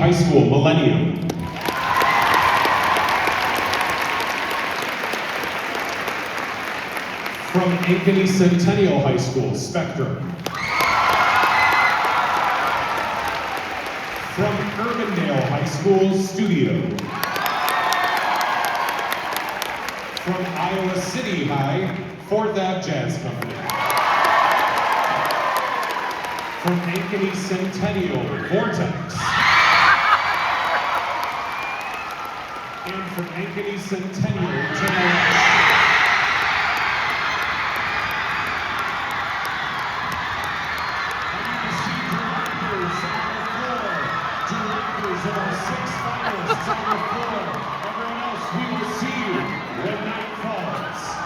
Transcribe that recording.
High School, Millennium. From Ankeny Centennial High School, Spectrum. From Urbandale High School, Studio. From Iowa City High, 4th Ave Jazz Company. From Ankeny Centennial, Vortex. And from Ankeny Centennial, General. Directors of our 6 finalists on the floor. Everyone else, we will see you when night falls.